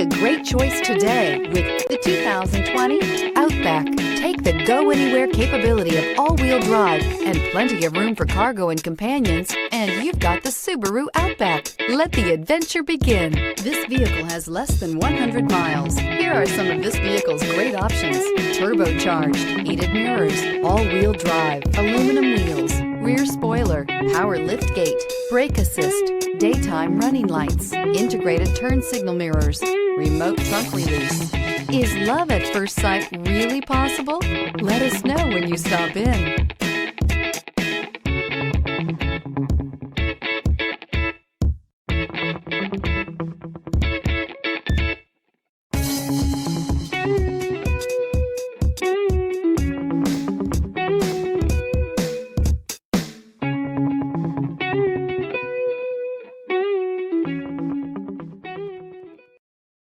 a great choice today with the 2020 Outback. Take the go-anywhere capability of all-wheel drive and plenty of room for cargo and companions, and you've got the Subaru Outback. Let the adventure begin. This vehicle has less than 100 miles. Here are some of this vehicle's great options: turbocharged, heated mirrors, all-wheel drive, aluminum wheels, rear spoiler, power liftgate, brake assist, daytime running lights, integrated turn signal mirrors, remote trunk release. Is love at first sight really possible? Let us know when you stop in.